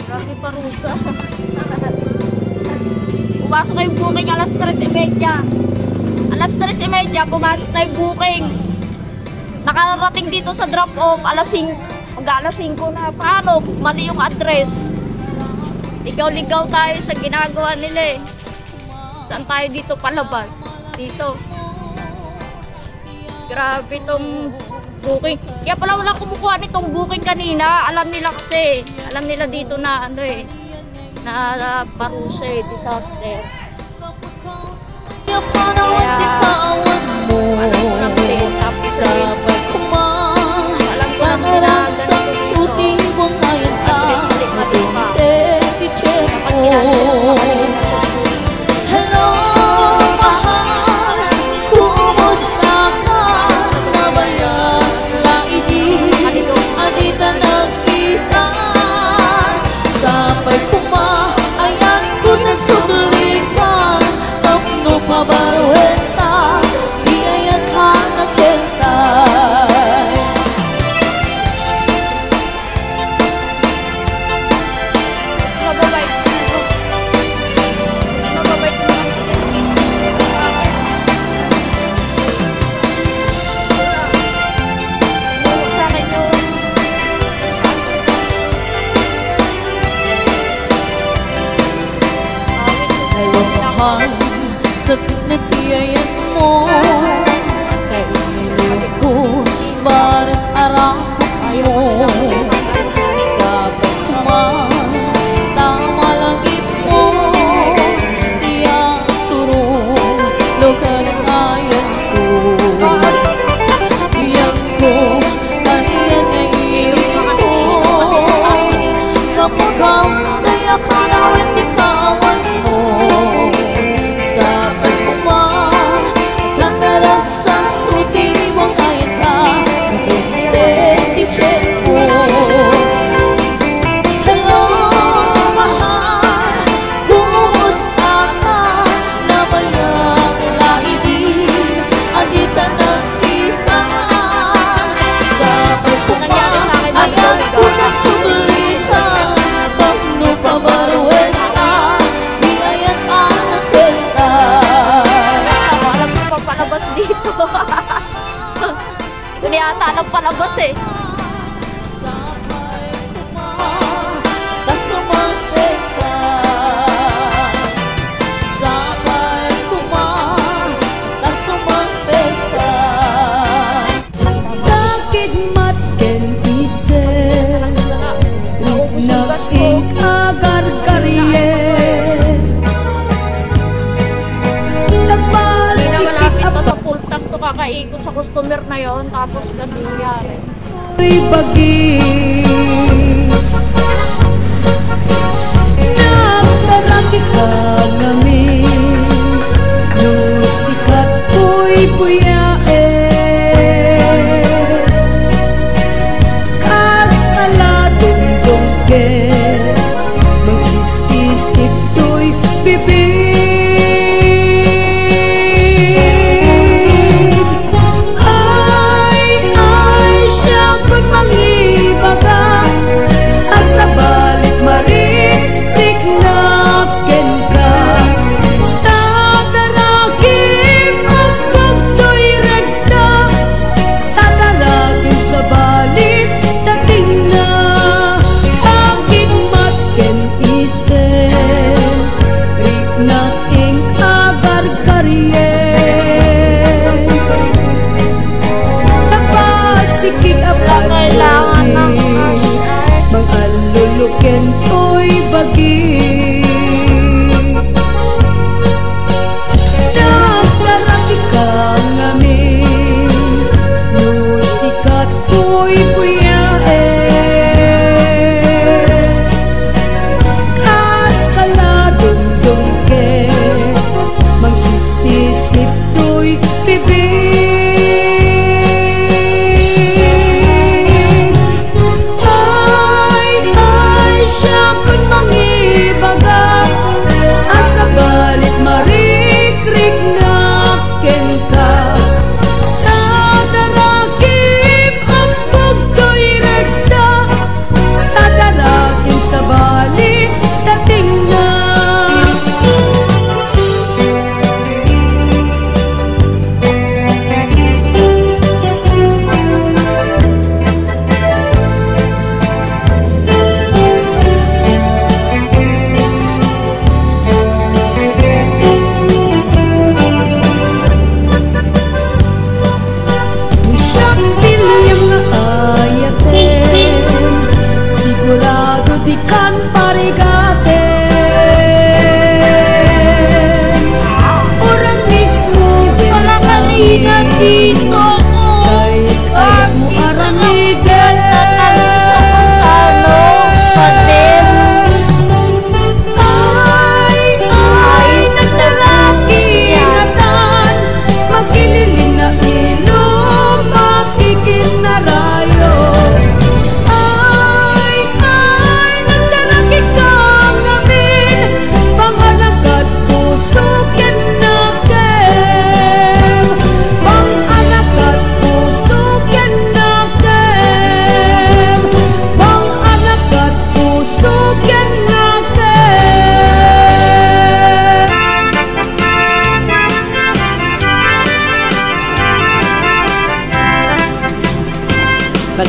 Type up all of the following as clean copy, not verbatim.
Grabe parusa. Pumasok yung booking alas 3:30. Alas 3:30, pumasok na yung booking. Nakarating dito sa drop-off, alas 5 na. Paano? Mali yung address. Ligaw-ligaw tayo sa ginagawa nila eh. Saan tayo dito palabas? Dito. Grabe tong booking. Kaya pala wala kumukuha nitong booking kanina. Alam nila kasi. Alam nila dito na ano eh. Na parusa eh. Disaster. Kaya alam ko lang din. Tapos alam ko lang din na hello, mahal, kumusta ka? Nabayang laidi, adita nakita. Sampai kuma, ayan ko na sublikan. Tapno pa barueta, di ayan ka nakentay. Sa tinatiyayan mo, kailiw ko, barang arako mo. Sabay kuman, tama lagi mo, tiyak turun, lugar ng ayan ko. Biyag ko, kaniyan ang ilig ko, kapagaw, tayak panawit ni kawan mo. Ito na yata ang palabas eh. Kakaikot sa customer na yon, tapos ganun nangyari. Ay bagis nakarami ka namin nung sikat ko'y buyae kaskaladong dongke magsisisip to'y bibig. Baga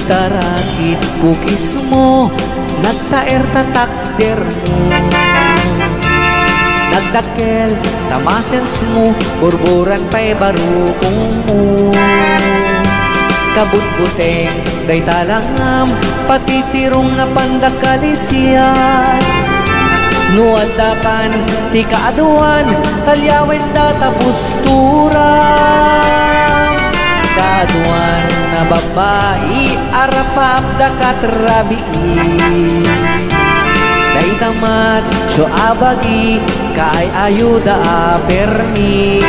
tarakit kukis mo, nagtaer tatakder mo, nagdakel tamasens mo, burburan pa'y barukong mo. Kabutbuteng day talangam, patitirong na pandakalisyan. Nuadakan ti kaaduan, talyawin datapos turang. Kaaduan na babae, arapap dakatrabii. Day tamat, so abagi, kaay ayuda apermi.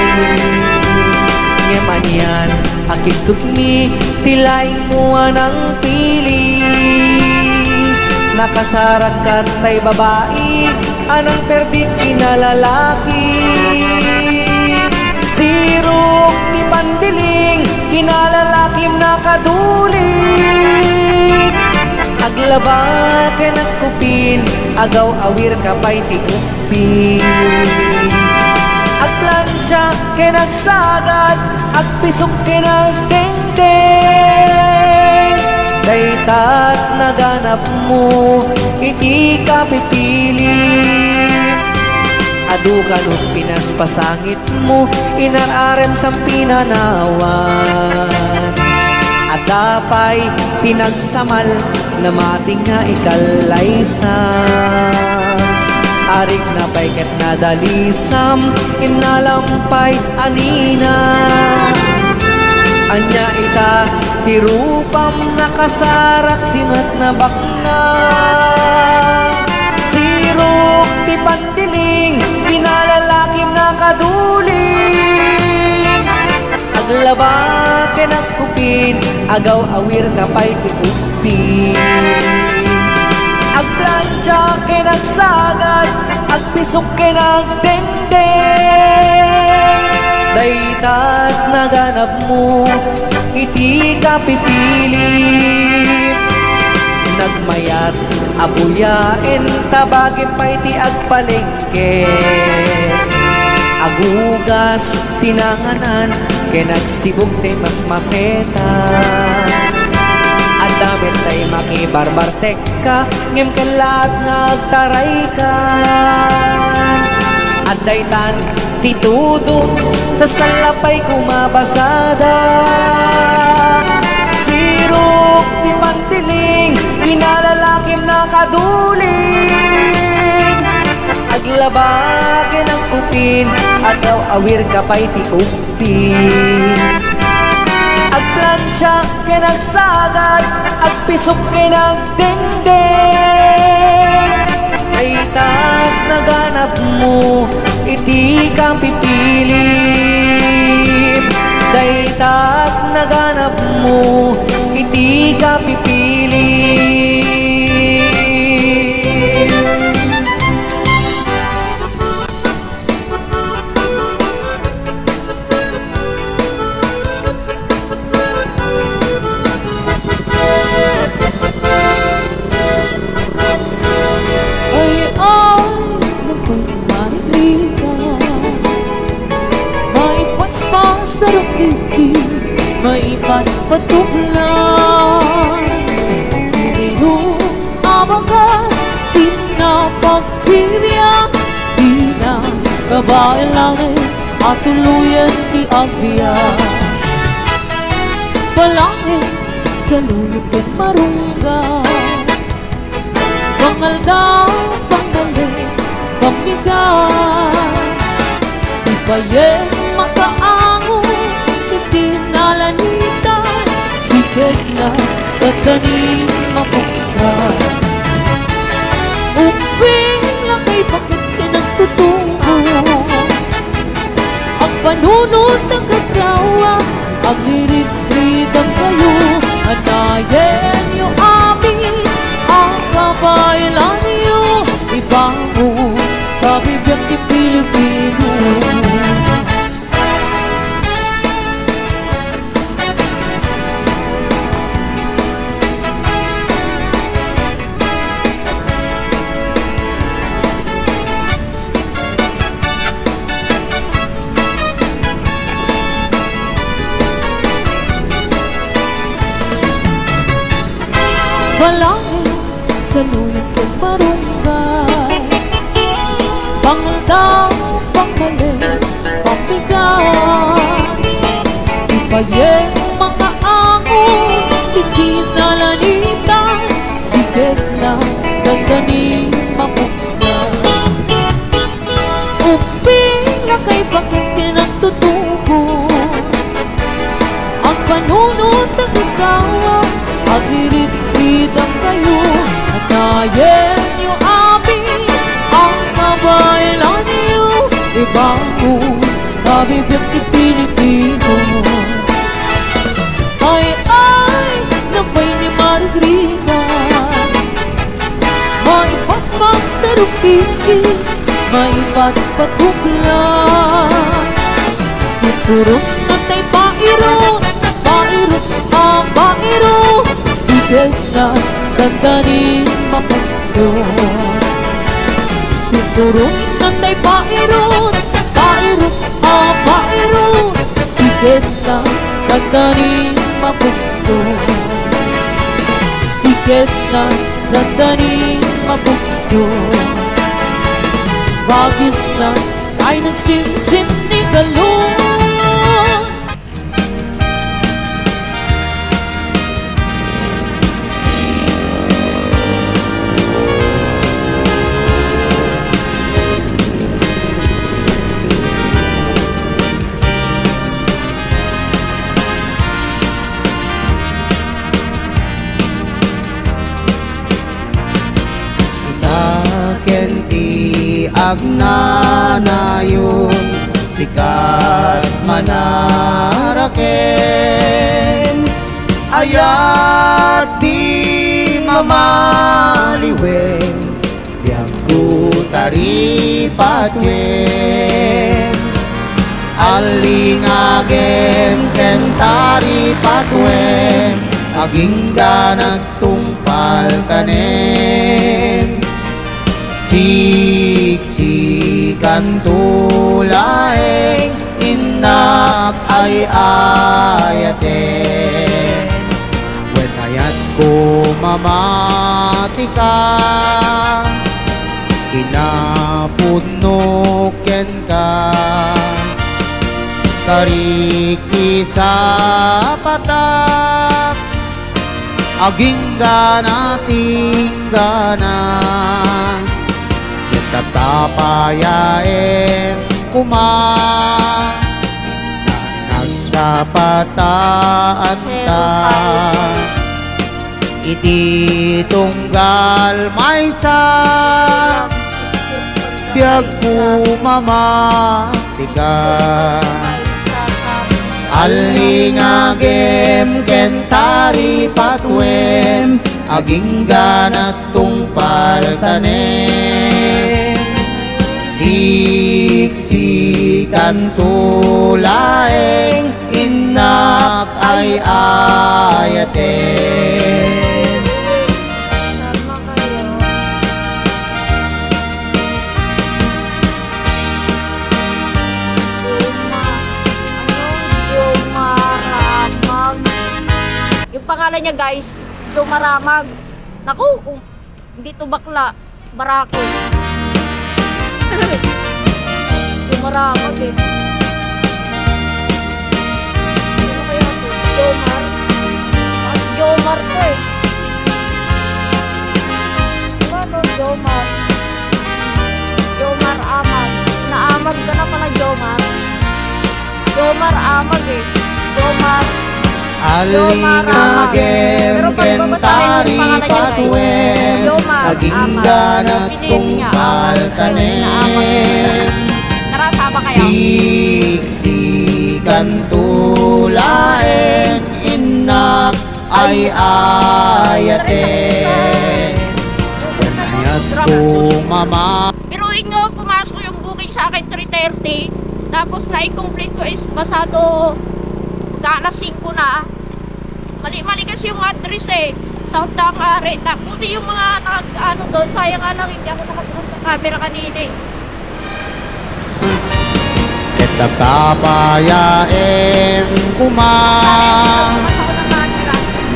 Ngemanyan, akit tukmi, tilaing mo anang pili. Nakasarakat tay babae, anang perdik kinalalaki. Sirok ni pandiling, kinalalakim nakaduling. Aglaba ka nagkupin, agaw awir ka pa'y tiupin. Aglansya ka nagsagad, agpisok ka nagdengdeng. Daytat naganap mo, iti ka pipili. Adu kalut pinaspasangit mo, inararen sa pinanawan. At dapay pinagsamal na mating nga ikalaysan. Arik na payket na dalisam, inalampay anina. Anya ita tirupam nakasarak singat na bakna. Sirok ti pandiling, kinalalakim nakaduling. Aglaba ka nagkupin, agaw awir ka pa'y tiupin. Agplansya ka nagsagad, agpisok ka nagdengdeng. Daytat naganap mo, iti ka pipili. Nagmayat, abuyain, tabagin pa iti agpalengke. Agugas, tinanganan, kinagsibog te mas masetas. Adamit tay makibarbartek ka, ngem kalat ngagtaray ka. Adaytan, titudong, tasalapay kumabasada. Sirok ti pantiling, kinalalakim nakaduling. Aglabagin ang kupin, agaw awir ka pa'y tiupin. Agplansya ka nagsagad, agpisok ka nagdengdeng. Daytat naganap mo, iti kang pipili. Daytat naganap mo, iti ka pipili. Sarap pipi, may patpatuklan. Piliho, abagas, pinapagpiriyak. Di na kabae langit at tuluyan di agbiyak. Palangit sa lulot at marungga. Pangaldaw, pangalit, pamigat. Ibayeng makaango, tinalanita, sikat na katanin mapuksan. Uping lang kay bakit pinagtutungo, ang panunod ng kagawa, ang hirit-ritang kayo. Anayen niyo amin, ang kabaylan niyo, ibango, kabibiyang di Pilipino. Balangin sa luyot kong barangay, pangaldang, pangmali, pambigat. Ibayeng mga amon, ikinalanitan, sikit na gaganing mapuksan. Uping na kay bakit kinagtutubo, ang panunod ng ikaw, agnirit-ritang kayo. Natayen niyo amin, ang mabaylan niyo, ibang mabibiyang ipinipino. Ay, nabay ni Margarita, may paspas sa rupiki, may patpatupla. Siguro natay bairo, bairo, bairo, sige na dandanin mapagso. Siguro natay bairo, bairo, bairo, sige na dandanin mapagso. Sige na dandanin mapagso. Bagis na ay nagsinsin ni galon. Agnanayon sikat manaraken, ayat di mamaliwen, yang ku taripatwen. Alingagem ken taripatwen, aging ganat tungpal kanen. Siksikan tulaeng inak ay ayaten. When ayat ko mamatika, kinapunuken ka. Kariki sa patak, aging gana tinggana. Tatapayain kumang na nagsapataan ta. Iti tunggal may sa biyag pumamatigan. Alingagem kentari patwem, aging ganat tungpal tanem. Siksikan tulaeng inak ay ayaten. Sama kayo. Dumaramag. Yung pangalan niya guys, Dumaramag. Naku, kung hindi to bakla, barako. Dumaramag eh. Ano kaya ito? Jomar. At Jomar to eh. Diba no? Jomar. Jomar Amag. Naamag ka na pala Jomar. Jomar Amag eh. Jomar. Alingagem kentari patwem, aging ganat tungpal tanem. Siksikan tulaeng inak ay ayaten. Ayat ko mama. Biruin nyo, pumasok yung booking sa akin 3:30. Tapos na-complete ko is pasado alas 5 na. Mali-mali kasi yung address eh. South Tangare. Buti yung mga ano doon. Sayang nga lang, hindi ako nakapost ng camera kanina eh. Nagtapayain kumang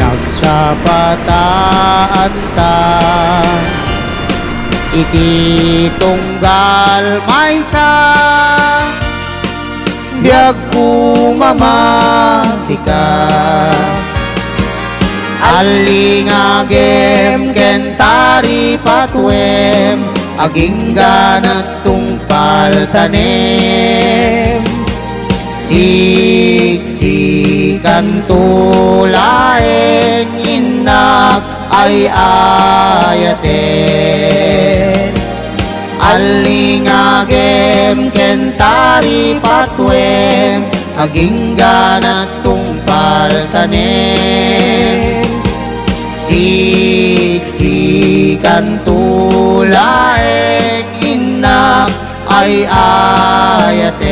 nagsabataan ta. Iti tunggal maysa biag kumamantika. Alingagem kentari patwem aging ganat tungpal tanem. Siksikan tulaeng inak ay ayaten. Alingagem kentari patwem aging ganat tungpal tanem. Siksikan tulaeng inak ay ayaten.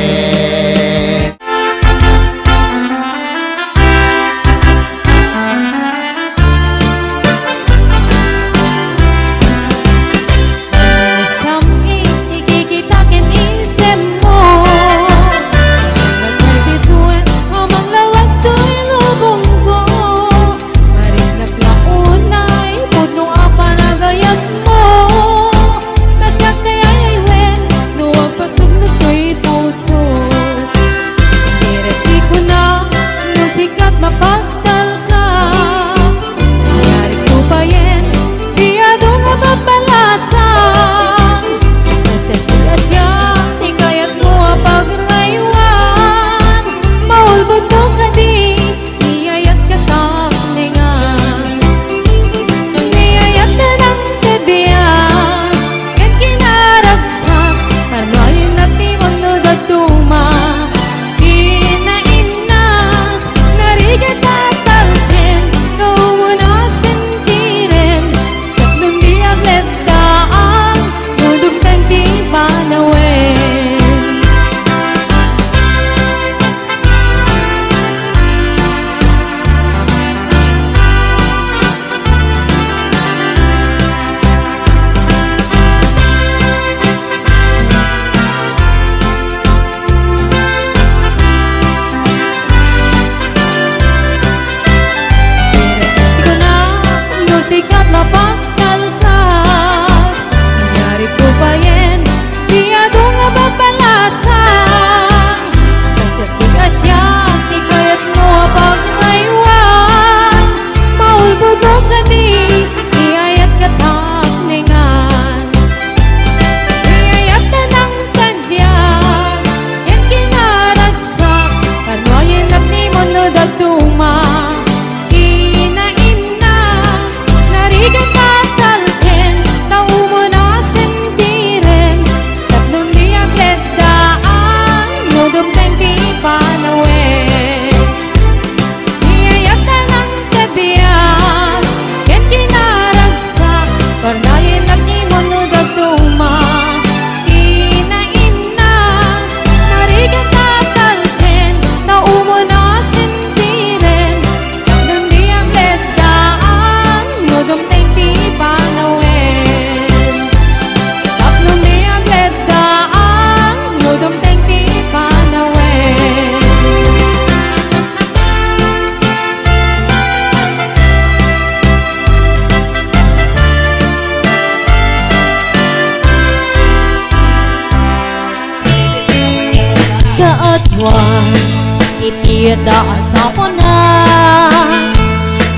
Itiada asawa na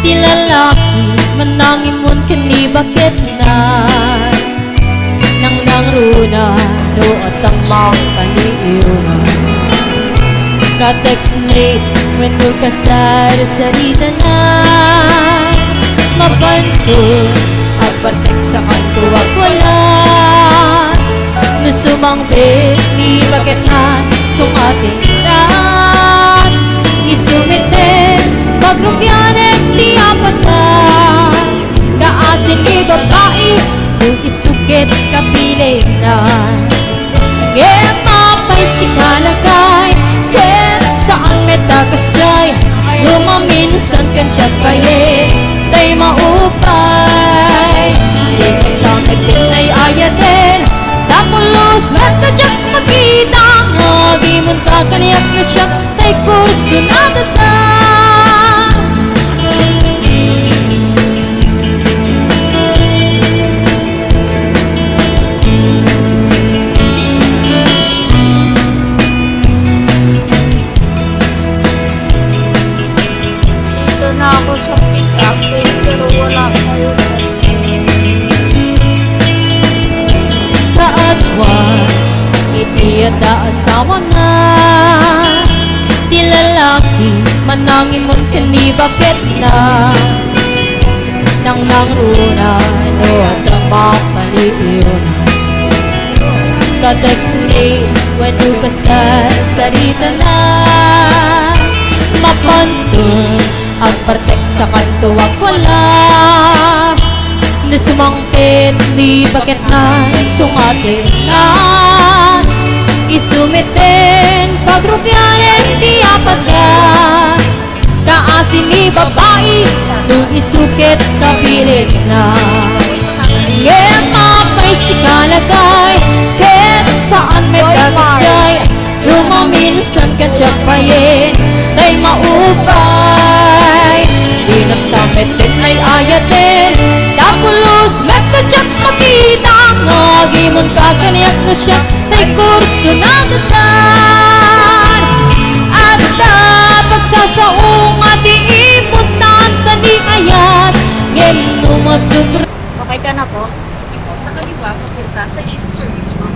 ti lalaki manangimun kani bakit na nang nangruna no at ang makaliuna ka-text ni when no kasar sarita na mabanto agbartek sa kanto wala no sumangbe ni bakit na sumating rat isumiten pagrumyanet ti apatan kaasin ni babae kung isugit kapiling na ngepapay si kalagay ken saan metakas jay lumaminsan kan siya kaye tay maupay linek sa nagtinay ayaten tapulos na tsadyak makita nga di munta kaniyak na siya tay kurso na data asawa na. Di lalaki manangin mon kani bakit na nang nangruna no at ang mapaliuna. Ka-text ni when you kasal sarita na mapantun ang partek sa kanto wag wala nasumangkin di bakit na sungatin na isumitin pagrugyanin di apat ka kaasin ni babae nung isukit kapilit na ngayon mapay si kalagay kahit saan may dagas jay lumaminsan ka tsapayin tay maupay di nagsamit din ay ayatin dapulos metadyak makita ngagimon kakaniyak na siya tay kurso na datan at pagsasaong ating iputan kani ayat ngayon lumasubra. Okay ka na po? Hindi po sa kaliwa, papunta sa east service mo.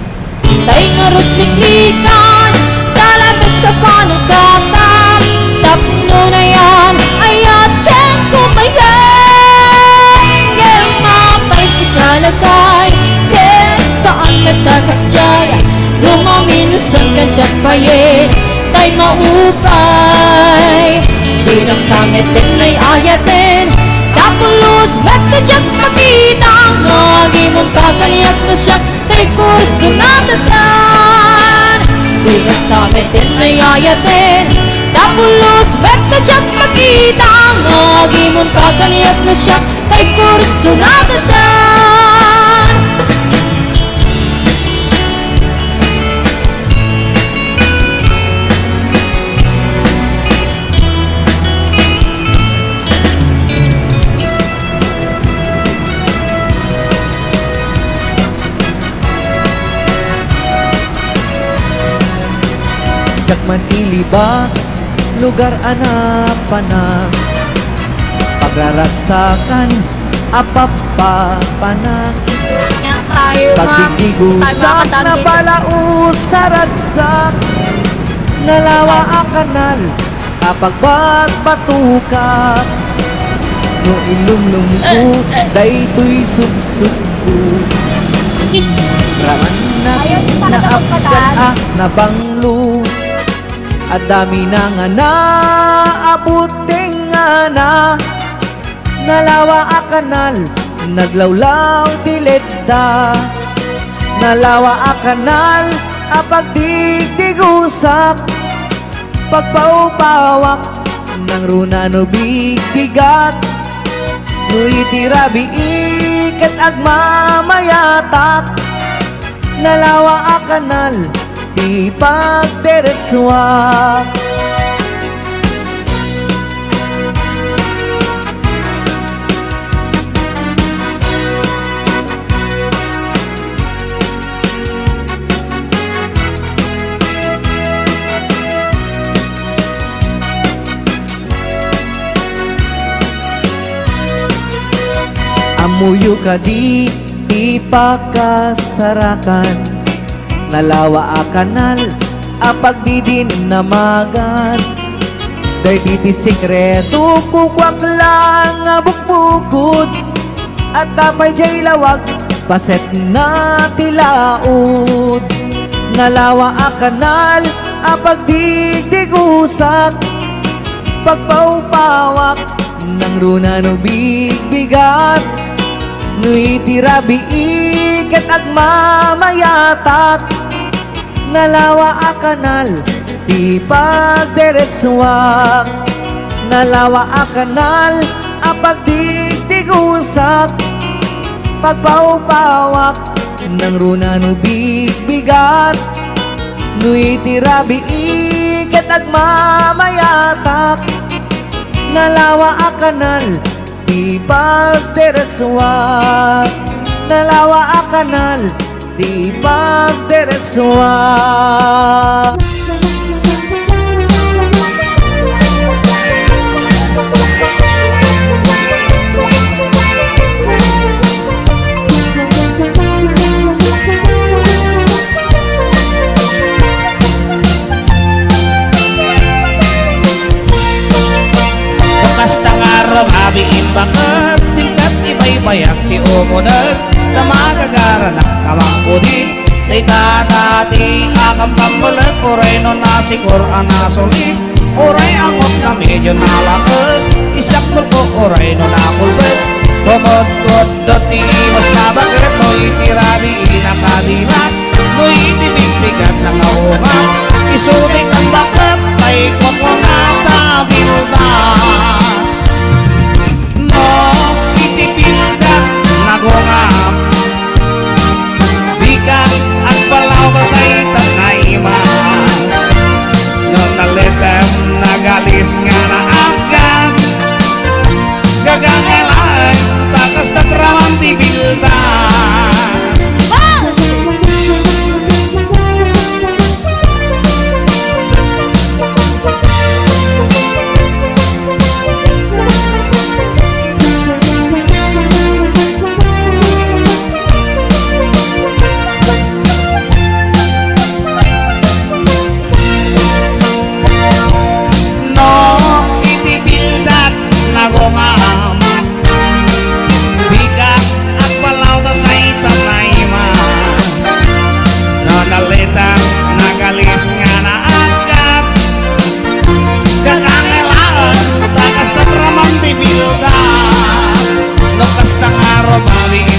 Tay nga rutliklikan talaga sa panagkatan tapno na yan ayaten kumayan ngayon mapay si kalagay kahit saan nagtakas dyan lumaminsan ka siya payin tay maupay di lang samit din ay ayaten dapulos metadyak makita ngagi mong kakaniyak na siya tay kurso na datan di lang samit din ay ayaten dapulos metadyak makita ngagi mong kakaniyak na siya tay kurso na datan. Jakman iliba, lugar anapana pagraragsakan, apapapana Yan tayo ma'am. pagtitigusak na balaus sa ragsak nalawa ang kanal kapag batukap no ilumlumko daytoy subsubko raman na naapgan na banglo at dami na nga naabuting nga na nalawa a kanal naglawlaw dilidda nalawa a kanal a pagdigdigusak pagpaupawak ng runa no bigigat no itirabi ikat agmamayatak nalawa a kanal di pagdiretsuak. Amuyo ka di ipakasarakan nalawa a kanal a pagbidin namagan day titi sikreto kukwak lang nga bukbukod at tapay jay lawag paset na tilaod nalawa a kanal a pagdigdigusak pagpaupawak ng runa no bigbigat no itirabi ikat agmamayatak nalawa a kanal di pagdiretsuak nalawa a kanal a pagdigdigusak pagpaupawak ng runa no bigbigat no itirabi ikat agmamayatak nalawa a kanal di pagdiretsuak nalawa a kanal di pagdiretsuak. nasikor anasulit. Oray angot na medyo nalakas, isakbol ko oray no nakulbet. Kumot-kot dati mas nabakit, no itirari inakadilat, no itibigbigat ng ahungan. Isulit ang bakat, tay ko natabilda. No itibilda nagungam, bigat at balaw ka tay tanayman. No nalitem nagalis nga na agad, gagangalay takas na tramang tibilda.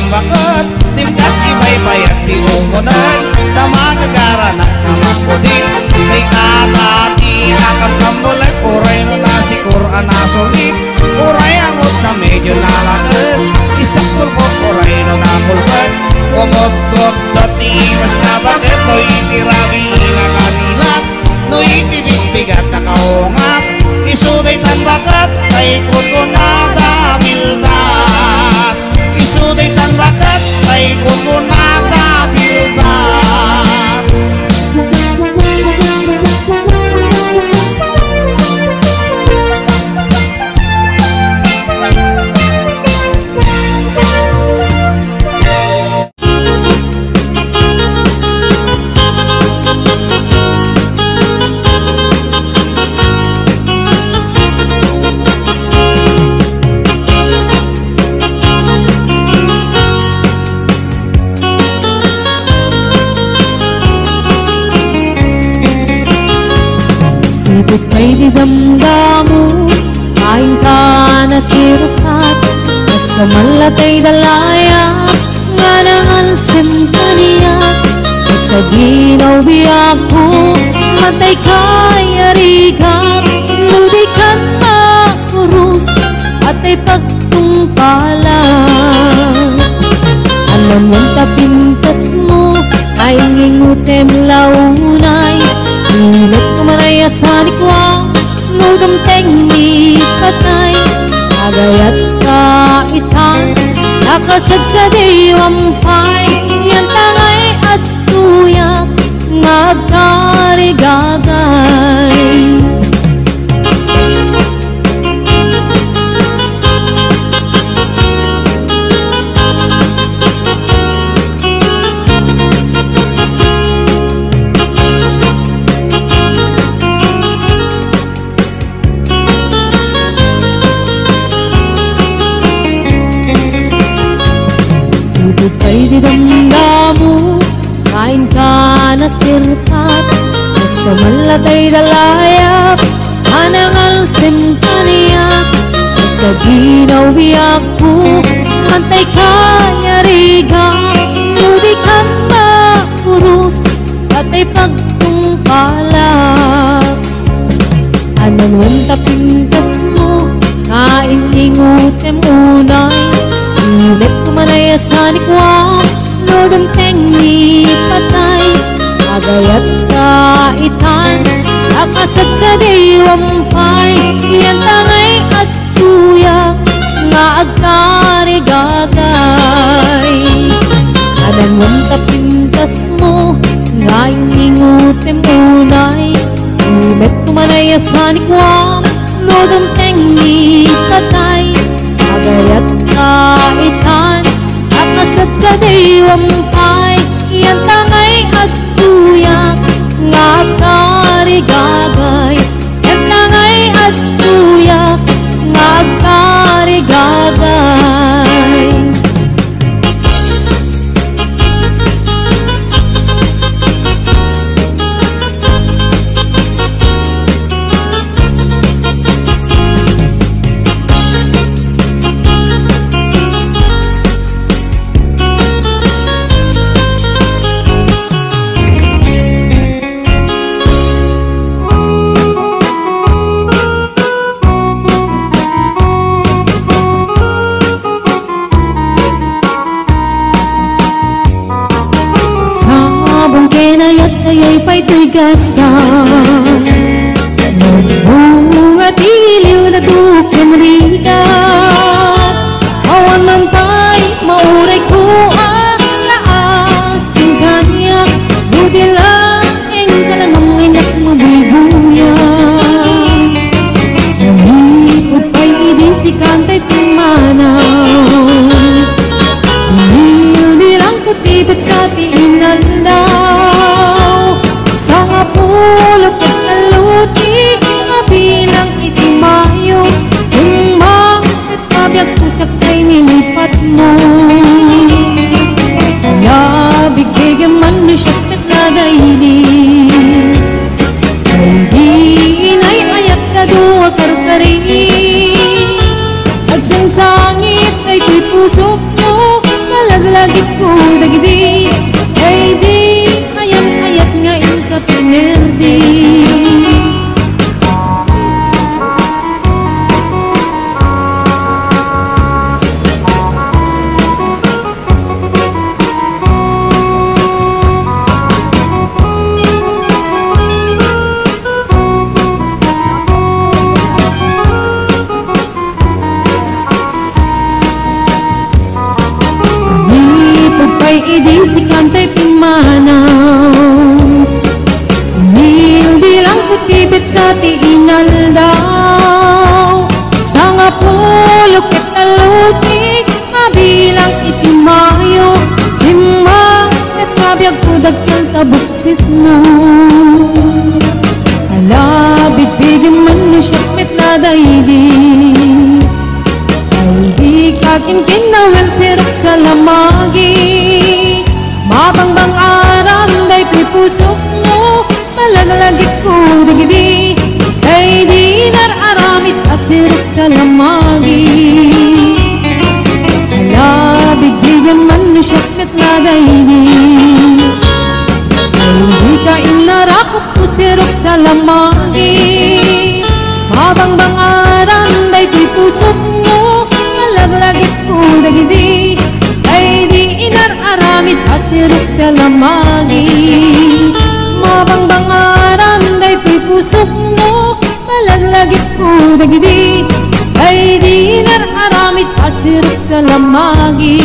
Bakit timkat ibay-bayat di umunan na magagara na naman ko din. May katati nakamkamulat, uray no nasikur anasulit. Uray angot na medyo nalakas, isakul ko uray no nakulban. Kumot-kot dati mas nabakit, no itirabi nakadilat, no itibigbigat na kahungap. Isuday tan bakat, tay ko nadabildat. Isuday tan bakat, tay ko nadabildat. Sibuk ay didamdamu, kain ka na sirapat, mas kamalatay dalaya, nga naman simpaniya. Sa ginaw biyak ko, matay kay arigat, ludikan makurus, at ay pagtungpalan. Alam mong tapintas mo, ay ngingutem launay, ilit kumanaya sa likwa, nudamteng ni patay. Agayat kaitan, nakasad sa diwampay, yan tangay at tuyak, nagkarigagay. Ay didamdamu, kain ka na sirpat, mas kamalatay dalayap, anangal simpaniyak. Sa ginaw biyak ko, mantay kaya riga, ludikan makurus, at ay pagtungkalak. Ananwan tapintas mo, kain ingutem unay, ilit kumanaya sa likwa, nudamteng ni patay. Agayat kaitan, nakasad sa diwampay, yan tangay at tuyak, nga agkarigagay. Ananwan tapintas mo, nga ingutem unay, ilit kumanaya sa likwa, nudamteng ni patay. Agayat kaitan, nakasad sa diwampay, yan tangay at tuyak, nga karigagay. Yan tangay at tuyak, nga karigagay. Habang kinayat ayay pa'y tigasan Bunga tiliw na tukin rigat Awan man pa'y mauray ko ang naasing kanyak Buti lang ang kalamang inak mabubuyan Nangipod pa'y idisikan ta'y pumanaw Bilang putibit sa tinandaw Sa nga pulot at naluti Bilang itimayo Sumang at kabiyag ko siya kay nilipat mo Nabigbigan man mo siya nagkadaili Hindi inay ayat na duwa karkari Agsangsangit ay ko'y pusok mo Malaglagit ko dagdi Ay di ayat-ayat nga in ka pinerdi Idisikan ta'y pimanaw Bilang putibit sa tiinal daw Sa nga pulok at talutik Mabilang itimayo Simang at kabiyag ko dagkal tabuksit mo Alabit bigyan man mo siyak met na daigin Ay di kaking kinawal sirap sa lamagi Mabangbang aram day ko'y pusok mo Malagalagit ko dagdi Ay di nararamit asirap sa lamagi Alabig bigyan man mo siyak met na daigin Ay di ka inarakot ko sirap sa lamagi Mabangbang aram day ko'y pusok mo Malagalagit ko dagdi Ay di inararamit asirok sa lamagi Mabangbangaran day ko'y pusok mo Malaglagit ko dagdi Ay di inararamit asirok sa lamagi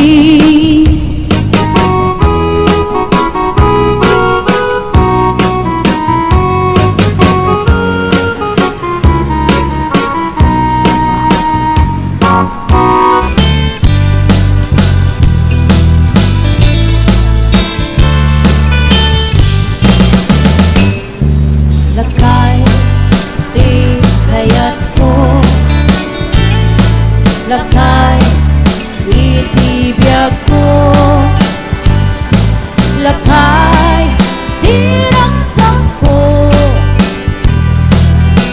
Lakay, itibiyag ko Lakay, dinaksak ko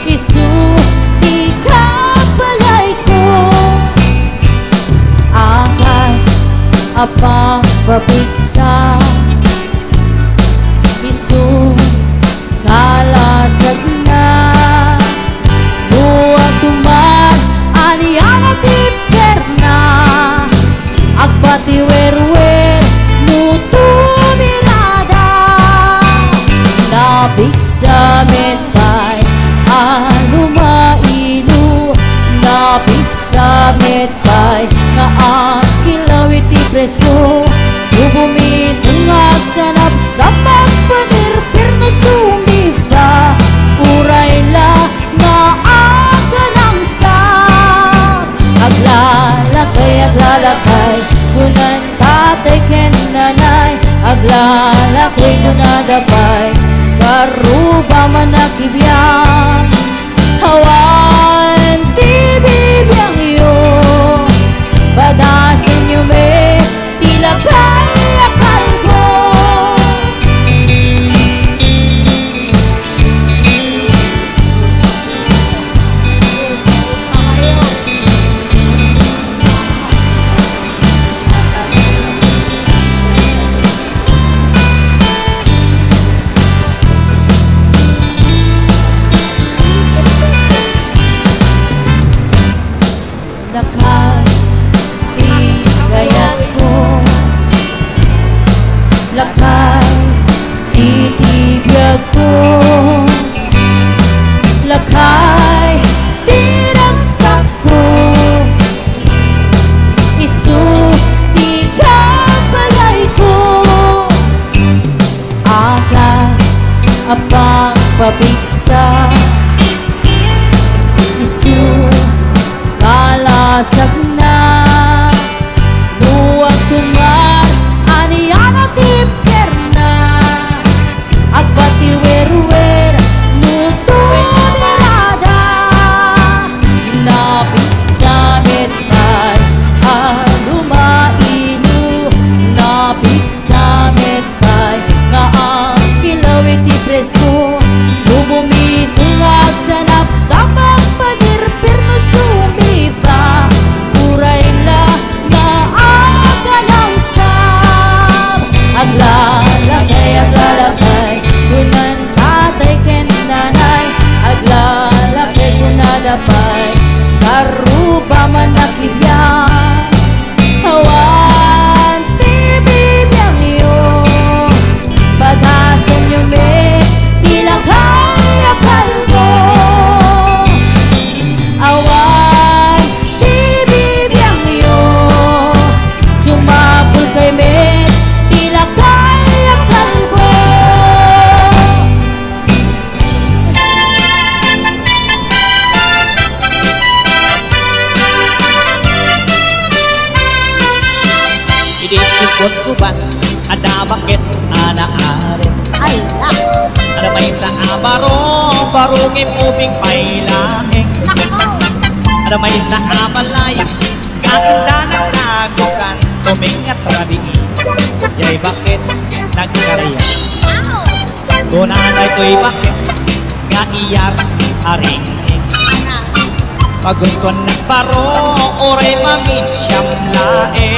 Isu, ikabalay ko Akas, apang babigsa Isu, kalasag na Buwag tumag, aniyan at Agpati werwer mutumirada Nabigsa metay ano mailu Nabigsa metay nga ang kilawit ipresko Bubumisungag sanap sa pagpanirpir na sumibda Urayla na aganang sa Aglalakay Kunan tatay ken nanay Aglalakay kunadapay Karuba manakibiyang Hawan tibibiyang iyo Badasin niyo me Tilakay akal ko Lakay, igayat ko lakay tirang sako isu di ka balay ko akas apang pabiksa isu kalasag na nuwag tumar aniyana tipkerna agpatiwer-wer nutumirada napiksamit pa'y alumainu napiksamit pa'y nga ang kilawit ipresko lumumisungag sa napsabang padirpir no sumiba urayla na aganang sab aglalakay kunan tatay ken nanay aglalakay kunadapay karuba man nakibyan hawan tibibiyang iyo pag-asan nyo me tilang kaya kalbo awan tibibiyang iyo sumapul kay me tilang kaya kalbo Idikot ko ba ada bakit anaarin Ala! ada may sa abaro barungin ubing pailaing ada may sa abalay kainda ng nagukan tumingat rabi yay bakit nagkaraya kunanay to'y bakit nga iyar aring pagkon nagbaro oray mamin siyam laing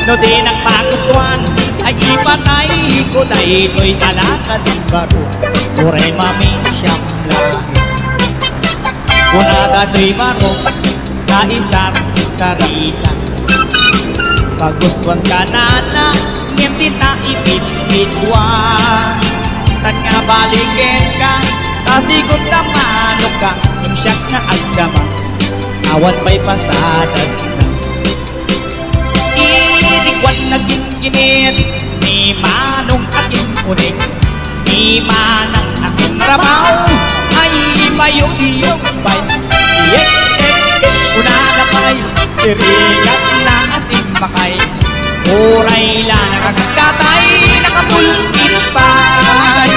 no di nagpagustuhan ay ipatay ko dahil to'y alakad baro oray mamin siyam laing kunada to'y baro kaisar sarita pagustuhan ka na ngimdi na ipit-pitwan saan nga balikin ka kasikot na manok ka imsyak na agdama awan may pasadas na inikwan na ginginit ni manong aking unig ni manang aking rabaw ay mayong-iyong bay una na pa'y tirigat na asin makay uray la nakakatay nakapulkit pa'y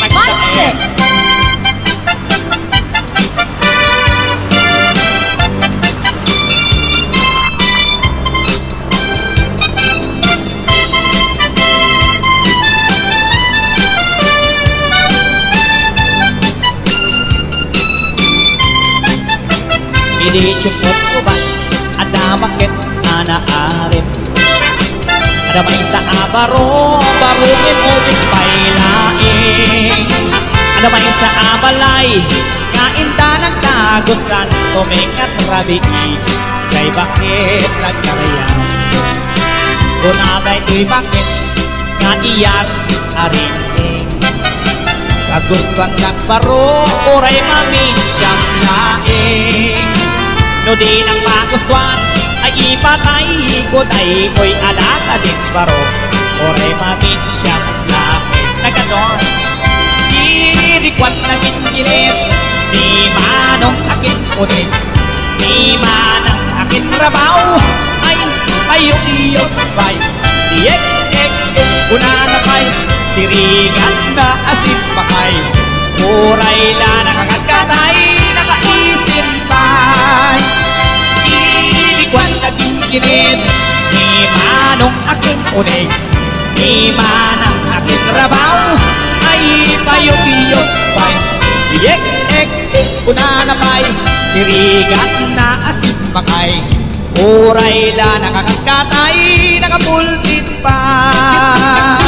nagsae Hindi cupot ko ba ada bakit anaarin ada may sa abaro barungin ubing pailaing ada may sa abalay kainda ng tagusan tumingat rabi kay bakit nagkaraya kunabay to'y bakit nga iyar arining kagustuhan nagbaro oray mamin siyang laing no di nang magustuhan ay ipatay ko dahil ko'y alaka din baro oray mamin siyang laing na ganon dirikwan na ginginit di manong akin unin di manang akin rabaw ay ayong-iyong bay diyek una na kay tirigan na asin pakay uray la nakakatay nakaisip pa'y inikwan na ginginit ni manong aking unig ni manang aking rabaw ay payong-iyong pa'y diyek una na pa'y tirigan na asin pakay uray la nakakatay nakapultit pa'y